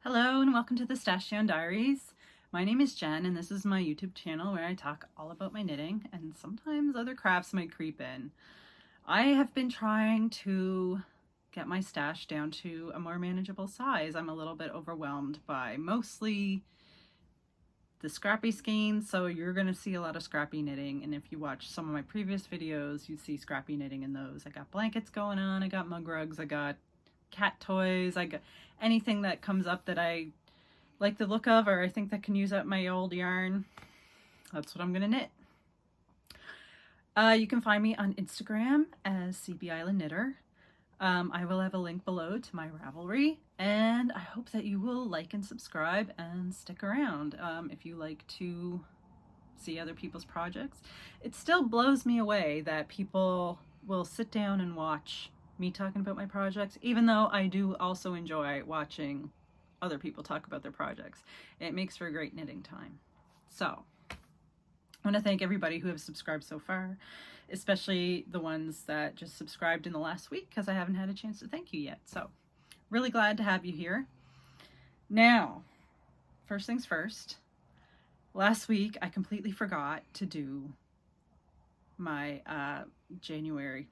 Hello and welcome to the Stash-down Diaries. My name is Jen and this is my YouTube channel where I talk all about my knitting and sometimes other crafts might creep in. I have been trying to get my stash down to a more manageable size. I'm a little bit overwhelmed by mostly the scrappy skeins, so you're going to see a lot of scrappy knitting, and if you watch some of my previous videos you see scrappy knitting in those. I got blankets going on, I got mug rugs, I got cat toys, I got anything that comes up that I like the look of or I think that can use up my old yarn. That's what I'm gonna knit. You can find me on Instagram as CB Island Knitter. I will have a link below to my Ravelry, and I hope that you will like and subscribe and stick around if you like to see other people's projects. It still blows me away that people will sit down and watch me talking about my projects, even though I do also enjoy watching other people talk about their projects. It makes for a great knitting time. So I want to thank everybody who have subscribed so far, especially the ones that just subscribed in the last week, because I haven't had a chance to thank you yet. So really glad to have you here. Now, first things first, last week I completely forgot to do my January,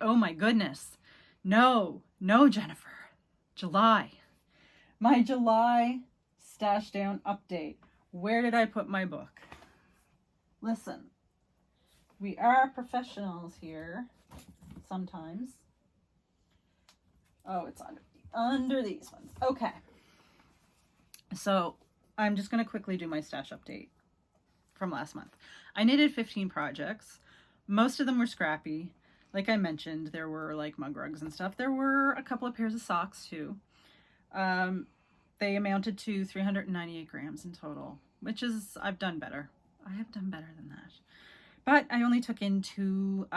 oh my goodness, no Jennifer, July, my July stash down update. Where did I put my book? Listen, we are professionals here sometimes. Oh, it's under these ones. Okay, so I'm just going to quickly do my stash update from last month. I knitted 15 projects. Most of them were scrappy. Like I mentioned, there were like mug rugs and stuff. There were a couple of pairs of socks too. They amounted to 398 grams in total, which is, I've done better. I have done better than that. But I only took in two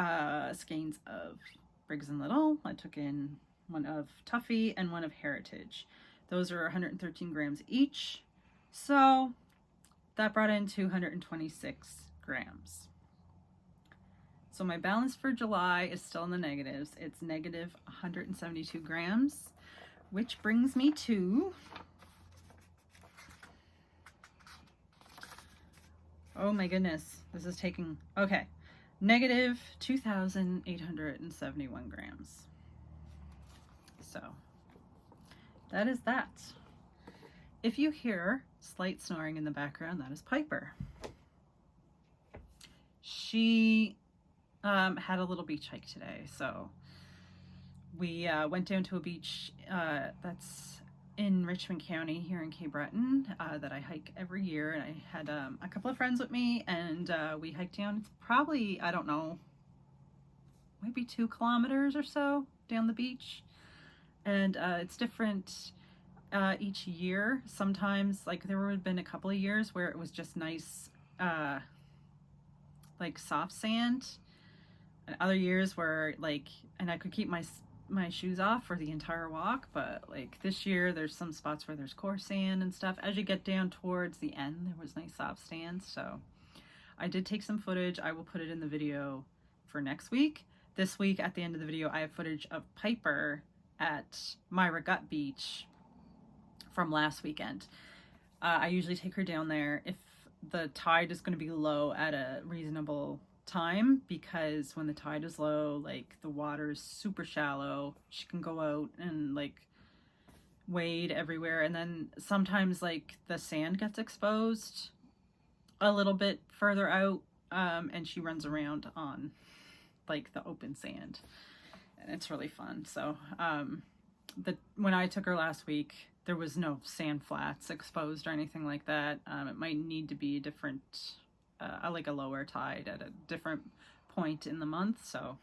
skeins of Briggs & Little. I took in one of Tuffy and one of Heritage. Those are 113 grams each. So that brought in 226 grams. So my balance for July is still in the negatives. It's negative 172 grams, which brings me to, oh my goodness, this is taking, okay, negative 2,871 grams. So that is that. If you hear slight snoring in the background, that is Piper. She had a little beach hike today, so we went down to a beach that's in Richmond County here in Cape Breton that I hike every year, and I had a couple of friends with me, and we hiked down. It's probably, I don't know, maybe 2 kilometers or so down the beach, and it's different each year. Sometimes, like, there have been a couple of years where it was just nice like soft sand, and other years where like, and I could keep my shoes off for the entire walk, but like this year there's some spots where there's coarse sand and stuff. As you get down towards the end, there was nice soft sand, so I did take some footage. I will put it in the video for next week. This week at the end of the video I have footage of Piper at Myra Gut Beach from last weekend. I usually take her down there if the tide is going to be low at a reasonable time, because when the tide is low, like, the water is super shallow. She can go out and like wade everywhere, and then sometimes like the sand gets exposed a little bit further out, and she runs around on like the open sand, and it's really fun. So when I took her last week, there was no sand flats exposed or anything like that. It might need to be a different, like a lower tide at a different point in the month. So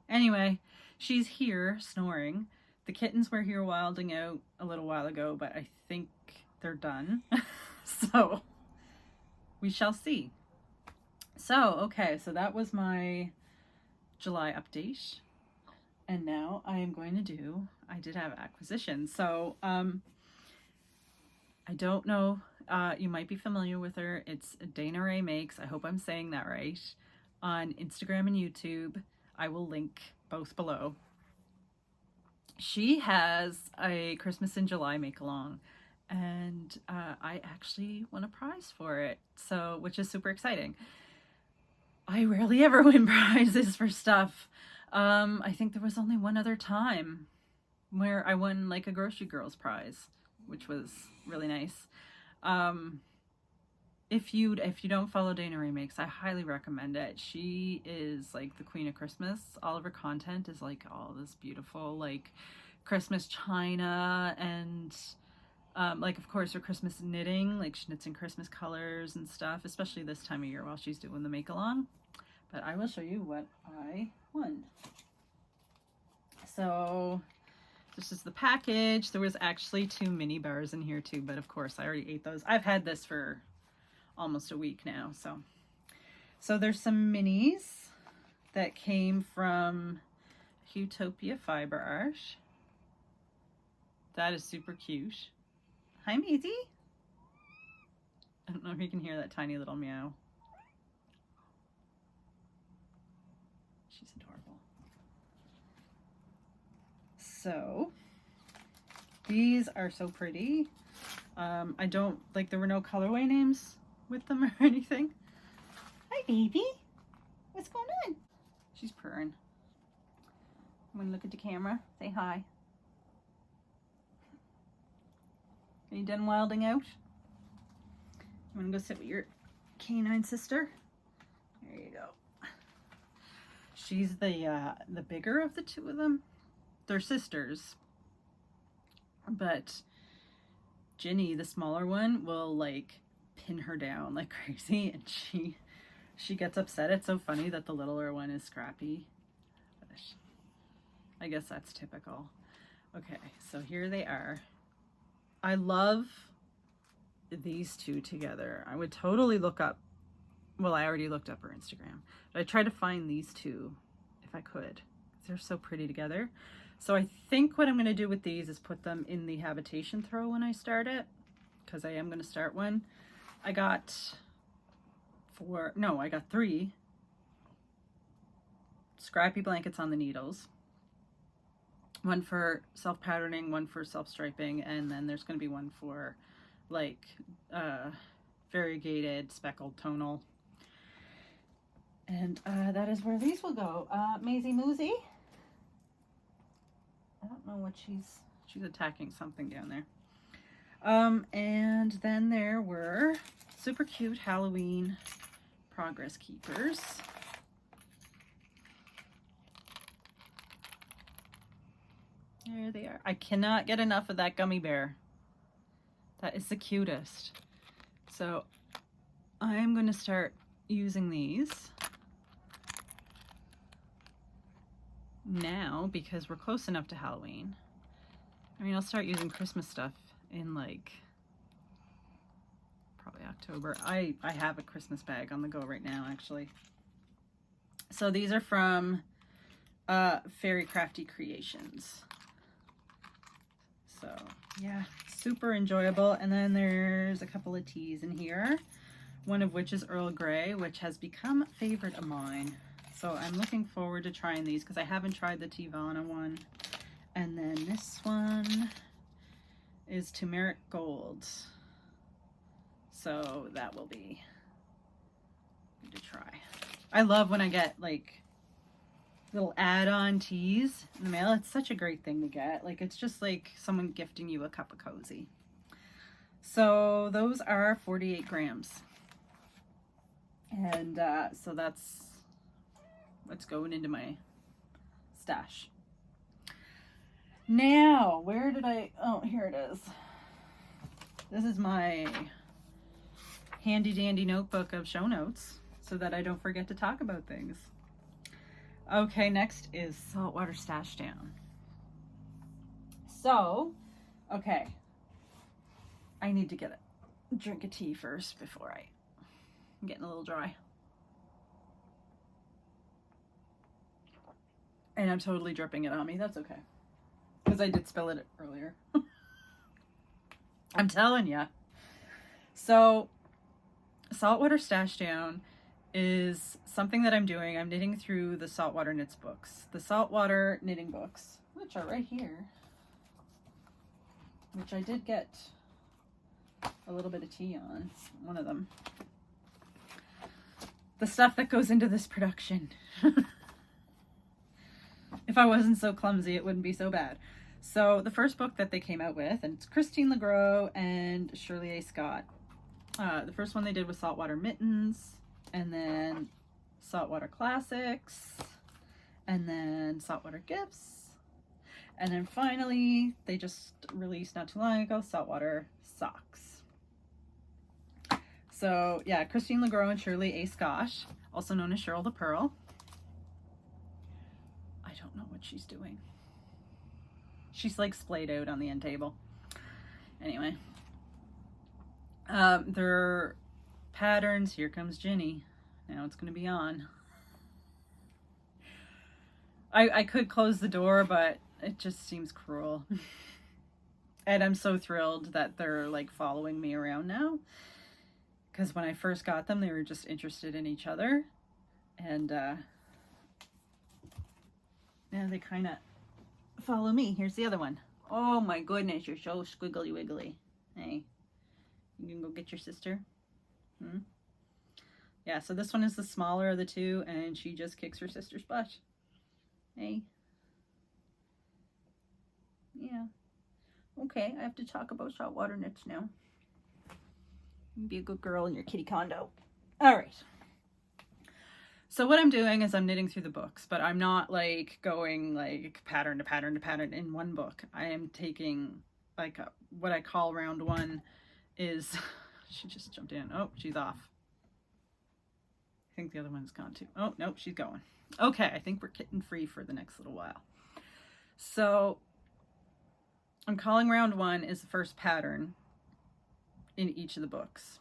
anyway, she's here snoring. The kittens were here wilding out a little while ago, but I think they're done. So we shall see. So, okay, so that was my July update. And now I am going to do, I did have acquisitions. So I don't know, you might be familiar with her. It's Dana Ray Makes, I hope I'm saying that right, on Instagram and YouTube. I will link both below. she has a Christmas in July make-along, and I actually won a prize for it, so which is super exciting. I rarely ever win prizes for stuff. I think there was only one other time where I won like a Grocery Girls prize, which was really nice. If you don't follow Dana Remakes, I highly recommend it. She is like the queen of Christmas. All of her content is like all this beautiful like Christmas china and like of course her Christmas knitting, like she knits in Christmas colors and stuff, especially this time of year while she's doing the make along. But I will show you what I won. So this is the package. There was actually 2 mini bars in here too, but of course I already ate those. I've had this for almost a week now. So there's some minis that came from Utopia Fiber Art. That is super cute. Hi, Maisie. I don't know if you can hear that tiny little meow. She's adorable. So these are so pretty. I don't like, there were no colorway names with them or anything. Hi, baby. What's going on? She's purring. I'm gonna look at the camera. Say hi. Are you done wilding out? You wanna go sit with your canine sister? There you go. She's the bigger of the 2 of them. They're sisters, but Ginny, the smaller one, will like pin her down like crazy, and she gets upset. It's so funny that the littler one is scrappy, but I guess that's typical. Okay, so here they are. I love these 2 together. I would totally look up, well, I already looked up her Instagram, but I tried to find these 2 if I could. They're so pretty together. So I think what I'm going to do with these is put them in the habitation throw when I start it, because I am going to start one. I got 3 scrappy blankets on the needles. One for self-patterning, one for self-striping, and then there's going to be one for like variegated speckled tonal. And that is where these will go. Maisie Moosey. I don't know what she's attacking something down there. And then there were super cute Halloween progress keepers. There they are. I cannot get enough of that gummy bear. That is the cutest. So I'm going to start using these now because we're close enough to Halloween. I mean, I'll start using Christmas stuff in like probably October. I have a Christmas bag on the go right now, actually. So these are from Fairy Crafty Creations. So yeah, super enjoyable. And then there's a couple of teas in here, one of which is Earl Grey, which has become a favorite of mine. So I'm looking forward to trying these because I haven't tried the Tivana one. And then this one is Turmeric Gold. So that will be good to try. I love when I get like little add-on teas in the mail. It's such a great thing to get. Like, it's just like someone gifting you a cup of cozy. So those are 48 grams. And so that's what's going into my stash. Now, where did oh, here it is. This is my handy dandy notebook of show notes so that I don't forget to talk about things. Okay, next is Saltwater Stash-down. So, okay, I need to get a drink of tea first before I'm getting a little dry. And I'm totally dripping it on me. That's okay. Because I did spill it earlier. I'm telling ya. So, Saltwater Stash-down is something that I'm doing. I'm knitting through the Saltwater Knits books. The Saltwater knitting books, which are right here. which I did get a little bit of tea on one of them. The stuff that goes into this production. If I wasn't so clumsy, it wouldn't be so bad. So the first book that they came out with, and it's Christine LeGros and Shirley A. Scott. The first one they did was Saltwater Mittens, and then Saltwater Classics, and then Saltwater Gifts, and then finally they just released not too long ago Saltwater Socks. So yeah, Christine LeGros and Shirley A. Scott, also known as Cheryl the Pearl. I don't know what she's doing. She's like splayed out on the end table. Anyway. Their patterns, here comes Ginny. Now it's going to be on. I could close the door, but it just seems cruel. And I'm so thrilled that they're like following me around now. Because when I first got them, they were just interested in each other. And now they kind of follow me. Here's the other one. Oh my goodness, you're so squiggly wiggly. Hey, you can go get your sister. Yeah, so this one is the smaller of the two, and she just kicks her sister's butt. Hey. Yeah. Okay, I have to talk about saltwater nets now. Be a good girl in your kitty condo. All right. So what I'm doing is I'm knitting through the books, but I'm not like going like pattern to pattern to pattern in one book. I am taking like what I call round one is, she just jumped in. Oh, she's off. I think the other one's gone too. Oh, nope, she's going. Okay, I think we're kitten free for the next little while. So I'm calling round one is the first pattern in each of the books.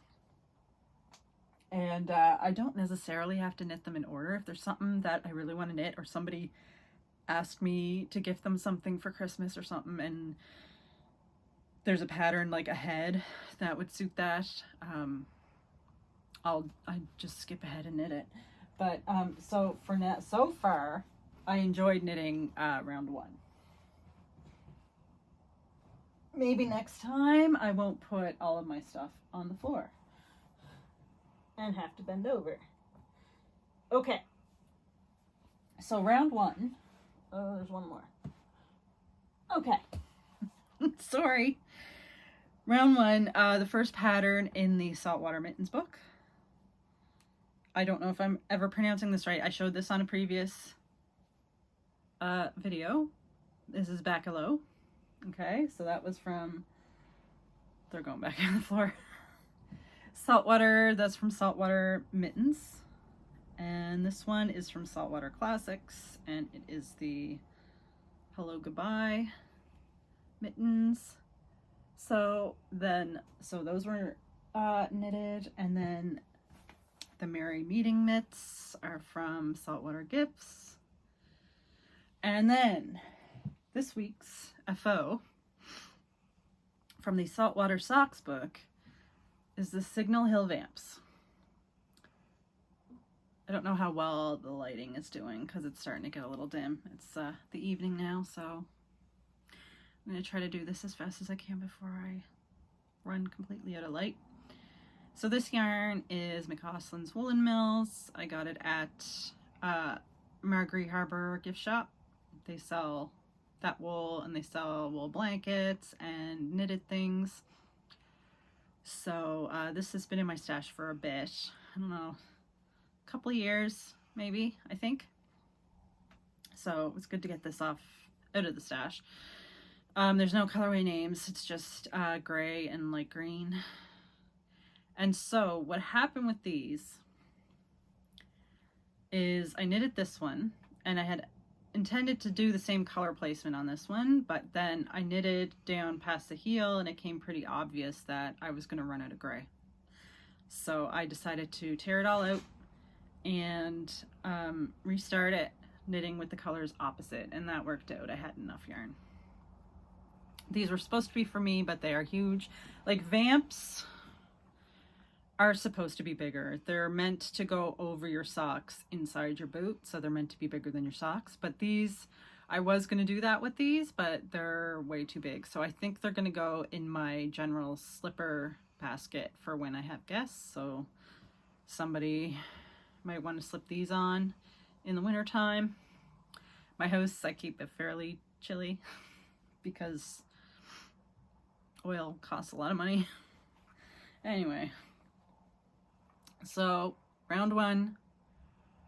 And I don't necessarily have to knit them in order. If there's something that I really want to knit, or somebody asked me to gift them something for Christmas or something, and there's a pattern like ahead that would suit that, I just skip ahead and knit it. But so for now, so far, I enjoyed knitting round one. Maybe next time I won't put all of my stuff on the floor and have to bend over. Okay. So round one. Oh, there's one more. Okay. Sorry. Round one, the first pattern in the Saltwater Mittens book. I don't know if I'm ever pronouncing this right. I showed this on a previous video. This is Bacalo. Okay, so that was from, they're going back on the floor. Saltwater, that's from Saltwater Mittens. And this one is from Saltwater Classics, and it is the Hello Goodbye mittens. So those were knitted, and then the Merry Meeting mitts are from Saltwater Gifts. And then this week's FO from the Saltwater Socks book is the Signal Hill Vamps. I don't know how well the lighting is doing because it's starting to get a little dim. It's the evening now, so I'm going to try to do this as fast as I can before I run completely out of light. So this yarn is McCausland's Woolen Mills. I got it at Marguerite Harbor gift shop. They sell that wool, and they sell wool blankets and knitted things. So this has been in my stash for a bit. I don't know, a couple of years maybe, I think. So it was good to get this out of the stash. There's no colorway names. It's just gray and light green. And so what happened with these is I knitted this one, and I had intended to do the same color placement on this one, but then I knitted down past the heel, and it came pretty obvious that I was going to run out of gray. So I decided to tear it all out and restart it knitting with the colors opposite, and that worked out. I had enough yarn. These were supposed to be for me, but they are huge. Like Vamps are supposed to be bigger. They're meant to go over your socks inside your boot, so they're meant to be bigger than your socks, but these I was going to do that with these, but they're way too big. So I think they're going to go in my general slipper basket for when I have guests. So somebody might want to slip these on in the winter time. My house, I keep it fairly chilly because oil costs a lot of money. Anyway, so round 1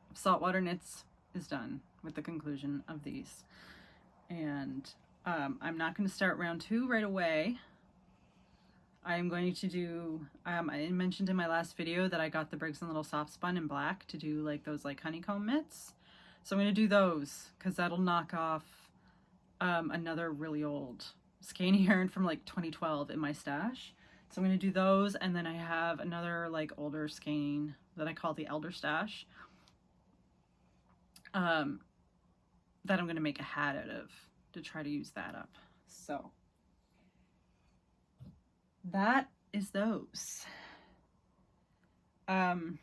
of saltwater knits is done with the conclusion of these. And I'm not going to start round 2 right away. I'm going to do, I mentioned in my last video that I got the Briggs & Little soft spun in black to do like those like honeycomb mitts. So I'm going to do those because that'll knock off another really old skein yarn from like 2012 in my stash. So I'm going to do those, and then I have another like older skein that I call the Elder Stash that I'm going to make a hat out of to try to use that up. So that is those. The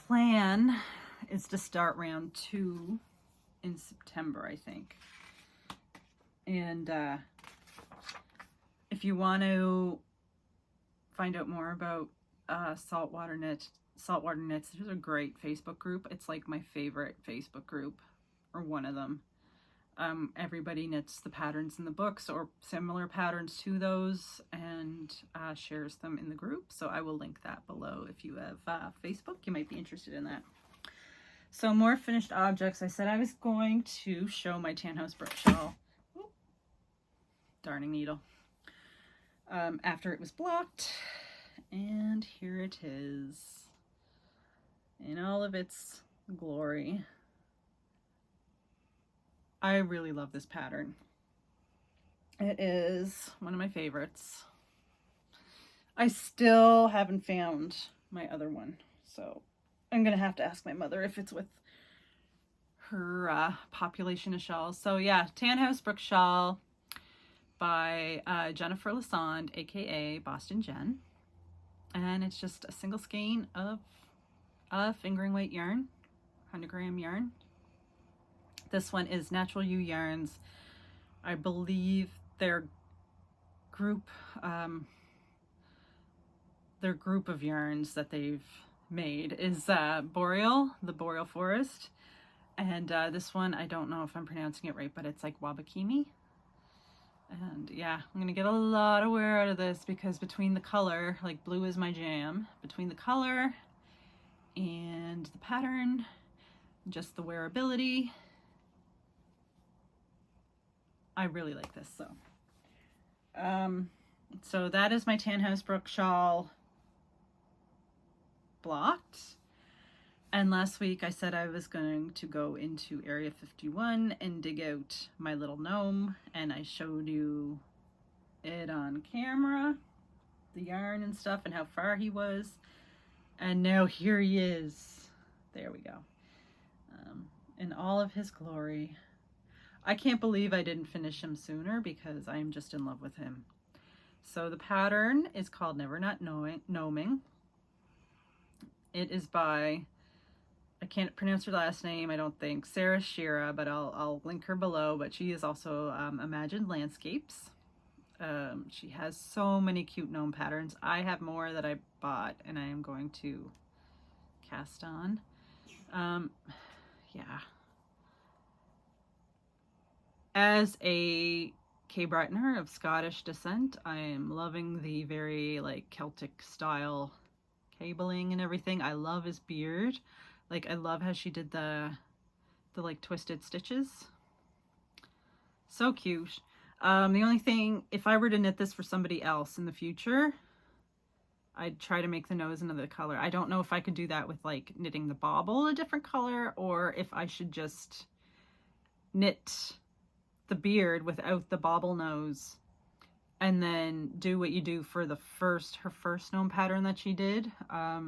plan is to start round 2 in September, I think. And if you want to find out more about Saltwater Knits, there's a great Facebook group. It's like my favorite Facebook group, or one of them. Everybody knits the patterns in the books or similar patterns to those and shares them in the group. So I will link that below. If you have Facebook, you might be interested in that. So more finished objects. I said I was going to show my Tan House Brook shawl. Ooh, darning needle. After it was blocked, and here it is in all of its glory. I really love this pattern. It is one of my favorites. I still haven't found my other one, so I'm gonna have to ask my mother if it's with her population of shawls. So yeah, Tan House Brook shawl by Jennifer Lassonde, aka Boston Jen, and it's just a single skein of fingering weight yarn, 100-gram yarn. This one is Natural You Yarns. I believe their group of yarns that they've made is Boreal, the Boreal Forest, and this one, I don't know if I'm pronouncing it right, but it's like Wabakimi. And yeah, I'm gonna get a lot of wear out of this because between the color, like blue is my jam, between the color and the pattern, just the wearability, I really like this. So that is my Tan House Brook shawl blocked. And last week I said I was going to go into Area 51 and dig out my little gnome, and I showed you it on camera, the yarn and stuff and how far he was. And now here he is. There we go. In all of his glory. I can't believe I didn't finish him sooner because I am just in love with him. So the pattern is called Never Not Gnoming. It is by, I can't pronounce her last name, I don't think, Sarah Shira, but I'll link her below. But she is also Imagined Landscapes. She has so many cute gnome patterns. I have more that I bought and I am going to cast on. Yeah. As a Cape Brettoner of Scottish descent, I am loving the very like Celtic style cabling and everything. I love his beard. Like, I love how she did the like twisted stitches. So cute. The only thing, if I were to knit this for somebody else in the future, I'd try to make the nose another color. I don't know if I could do that with like knitting the bauble a different color, or if I should just knit the beard without the bauble nose and then do what you do for the her first gnome pattern that she did. I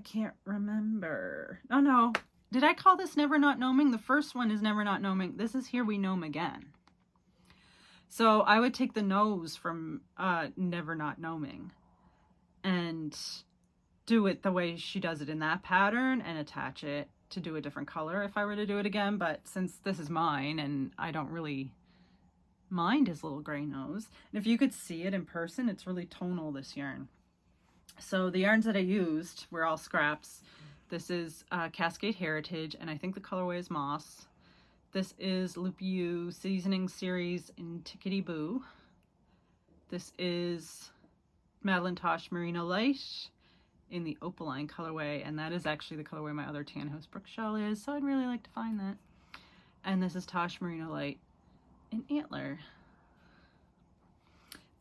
can't remember. Oh no, did I call this Never Not Gnoming? The first one is Never Not Gnoming. This is Here We Gnome Again. So I would take the nose from Never Not Gnoming and do it the way she does it in that pattern and attach it to do a different color if I were to do it again. But since this is mine and I don't really mind his little gray nose, and if you could see it in person, it's really tonal, this yarn. So the yarns that I used were all scraps. This is Cascade Heritage, and I think the colorway is Moss. This is Loopy U Seasoning Series in Tickety Boo. This is Madeline Tosh Merino Light in the Opaline colorway, and that is actually the colorway my other Tan House Brook shell is, so I'd really like to find that. And this is Tosh Merino Light in Antler.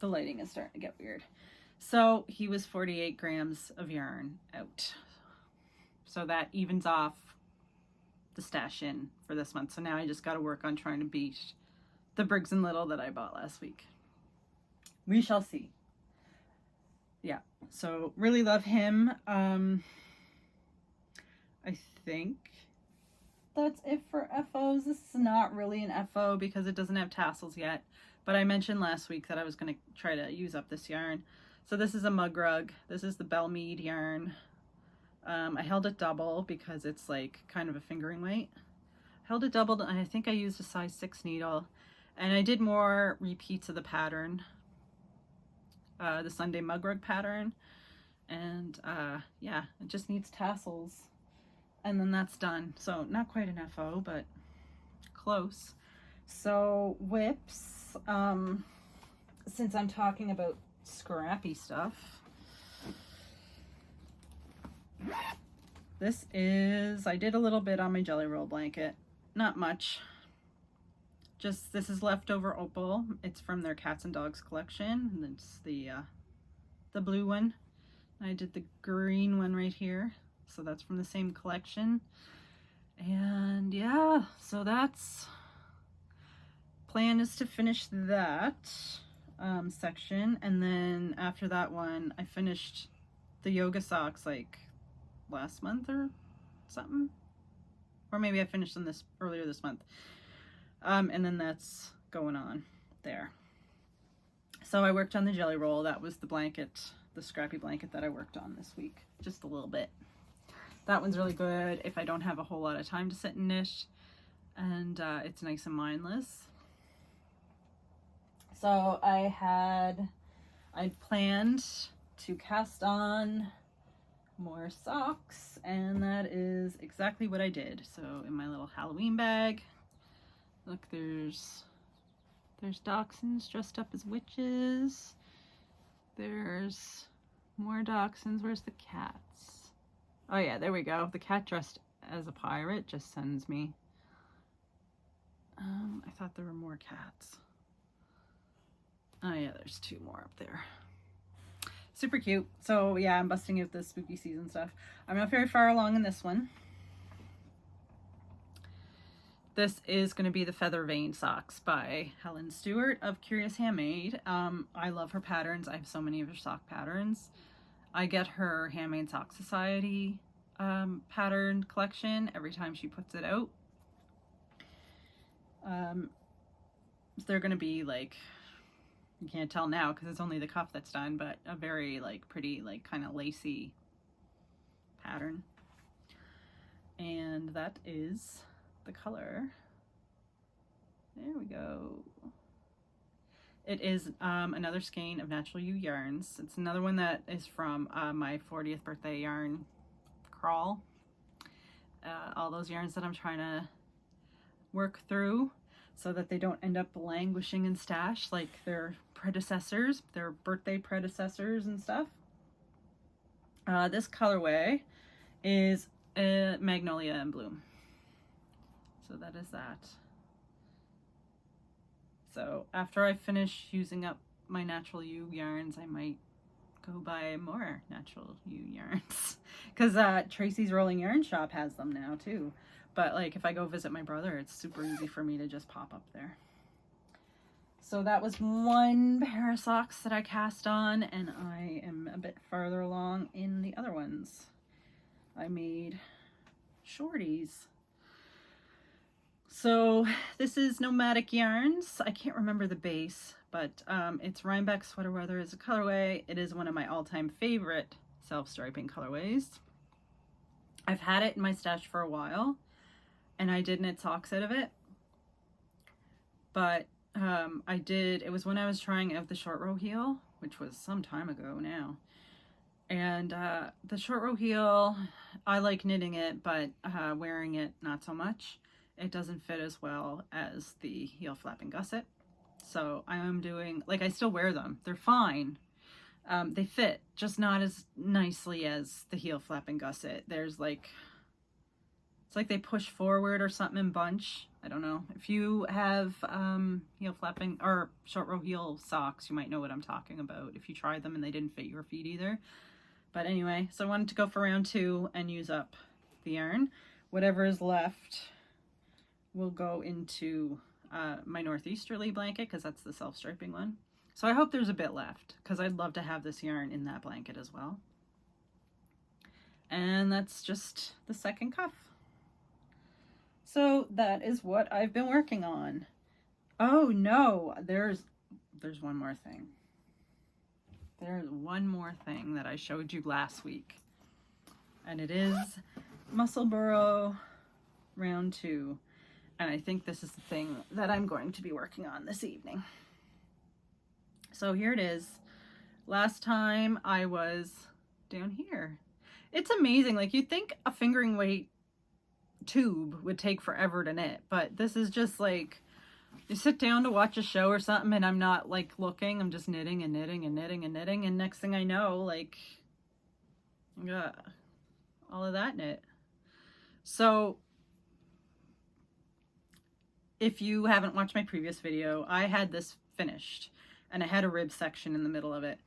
The lighting is starting to get weird. So he was 48 grams of yarn out. So that evens off the stash in for this month. So now I just got to work on trying to beat the Briggs & Little that I bought last week. We shall see. Yeah, so really love him. I think that's it for FOs. This is not really an FO because it doesn't have tassels yet, but I mentioned last week that I was going to try to use up this yarn. So this is a mug rug. This is the Belmead yarn. I held it double because it's like kind of a fingering weight. Held it double, and I think I used a size 6 needle, and I did more repeats of the pattern. The Sunday mug rug pattern, and yeah, it just needs tassels, and then that's done. So not quite an FO, but close. So whips, since I'm talking about scrappy stuff, this is, I did a little bit on my jelly roll blanket, not much. Just, this is leftover opal. It's from their Cats and Dogs collection, and it's the blue one. I did the green one right here, so that's from the same collection. And yeah, so that's, plan is to finish that section, and then after that one, I finished the yoga socks like last month or something, or maybe I finished them earlier this month. And then that's going on there. So I worked on the jelly roll. That was the blanket, the scrappy blanket that I worked on this week, just a little bit. That one's really good if I don't have a whole lot of time to sit and knit, and it's nice and mindless. So I planned to cast on more socks, and that is exactly what I did. So in my little Halloween bag, look, there's dachshunds dressed up as witches. There's more dachshunds. Where's the cats? Oh yeah, there we go. The cat dressed as a pirate just sends me. I thought there were more cats. Oh yeah, there's 2 more up there. Super cute. So yeah, I'm busting out the spooky season stuff. I'm not very far along in this one. This is going to be the Feather Vein Socks by Helen Stewart of Curious Handmade. I love her patterns. I have so many of her sock patterns. I get her Handmade Sock Society pattern collection every time she puts it out. They're going to be like, you can't tell now because it's only the cuff that's done, but a very like pretty, like kind of lacy pattern. And that is the color. There we go. It is another skein of Natural You yarns. It's another one that is from my 40th birthday yarn crawl. All those yarns that I'm trying to work through so that they don't end up languishing in stash like their predecessors, their birthday predecessors and stuff. This colorway is Magnolia in Bloom. So that is that. So after I finish using up my Natural You yarns, I might go buy more Natural You yarns. Because Tracy's Rolling Yarn Shop has them now too. But like if I go visit my brother, it's super easy for me to just pop up there. So that was one pair of socks that I cast on, and I am a bit farther along in the other ones. I made shorties. So this is Nomadic Yarns. I can't remember the base, but it's Rhinebeck Sweater Weather is a colorway. It is one of my all-time favorite self-striping colorways. I've had it in my stash for a while, and I did knit socks out of it, but it was when I was trying out the short row heel, which was some time ago now. And the short row heel, I like knitting it, but wearing it, not so much. It doesn't fit as well as the heel flap and gusset. So I am doing, like, I still wear them. They're fine. They fit, just not as nicely as the heel flap and gusset. There's like, it's like they push forward or something in bunch. I don't know. If you have heel flapping or short row heel socks, you might know what I'm talking about if you tried them and they didn't fit your feet either. But anyway, so I wanted to go for round 2 and use up the yarn. Whatever is left will go into my northeasterly blanket, because that's the self-striping one. So I hope there's a bit left, because I'd love to have this yarn in that blanket as well. And that's just the second cuff. So that is what I've been working on. Oh no, there's one more thing. There's one more thing that I showed you last week, and it is Muscle Burrow round 2. And I think this is the thing that I'm going to be working on this evening. So here it is. Last time I was down here. It's amazing. Like, you'd think a fingering weight tube would take forever to knit, but this is just like, you sit down to watch a show or something and I'm not like looking, I'm just knitting and knitting and knitting and knitting, and next thing I know, like, yeah, all of that knit. So if you haven't watched my previous video, I had this finished and I had a rib section in the middle of it,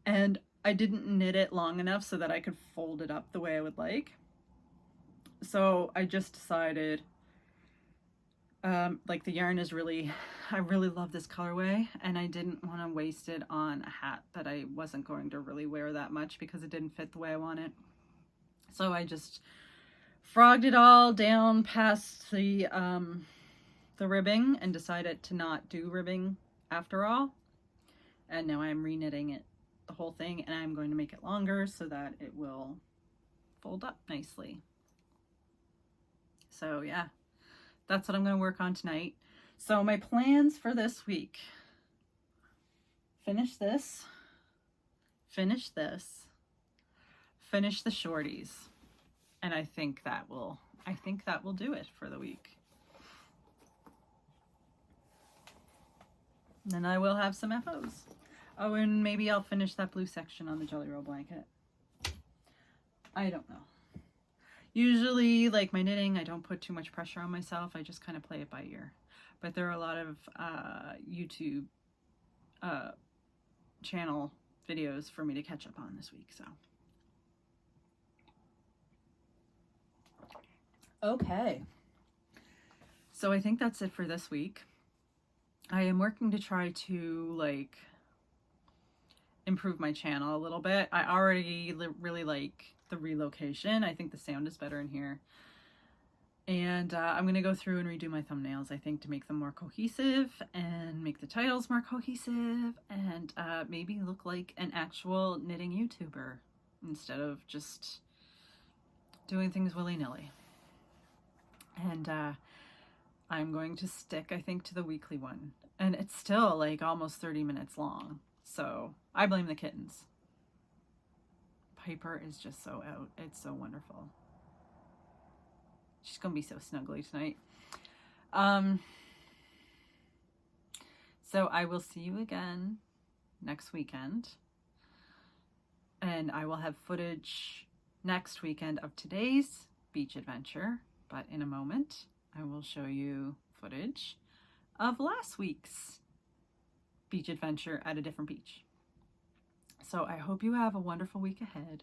and I didn't knit it long enough so that I could fold it up the way I would like. So I just decided, like, the yarn is really, I really love this colorway, and I didn't want to waste it on a hat that I wasn't going to really wear that much because it didn't fit the way I want it. So I just frogged it all down past the ribbing and decided to not do ribbing after all. And now I'm re-knitting it, the whole thing, and I'm going to make it longer so that it will fold up nicely. So yeah, that's what I'm going to work on tonight. So my plans for this week: finish this, finish this, finish the shorties, and I think that will do it for the week. Then I will have some FOs. Oh, and maybe I'll finish that blue section on the Jelly Roll blanket. I don't know. Usually, like my knitting, I don't put too much pressure on myself. I just kind of play it by ear. But there are a lot of YouTube channel videos for me to catch up on this week, so. Okay. So I think that's it for this week. I am working to try to, like, improve my channel a little bit. I already really like the relocation. I think the sound is better in here. And I'm going to go through and redo my thumbnails, I think, to make them more cohesive and make the titles more cohesive, and maybe look like an actual knitting YouTuber instead of just doing things willy-nilly. And I'm going to stick, I think, to the weekly one. And it's still like almost 30 minutes long. So I blame the kittens. Piper is just so out. It's so wonderful. She's going to be so snuggly tonight. So I will see you again next weekend. And I will have footage next weekend of today's beach adventure. But in a moment, I will show you footage of last week's beach adventure at a different beach. So I hope you have a wonderful week ahead.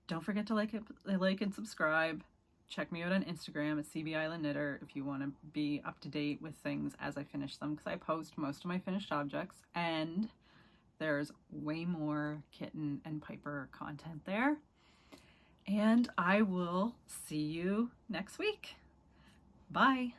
Don't forget to like and subscribe. Check me out on Instagram at CB Island Knitter if you want to be up to date with things as I finish them, because I post most of my finished objects, and there's way more kitten and Piper content there. And I will see you next week. Bye.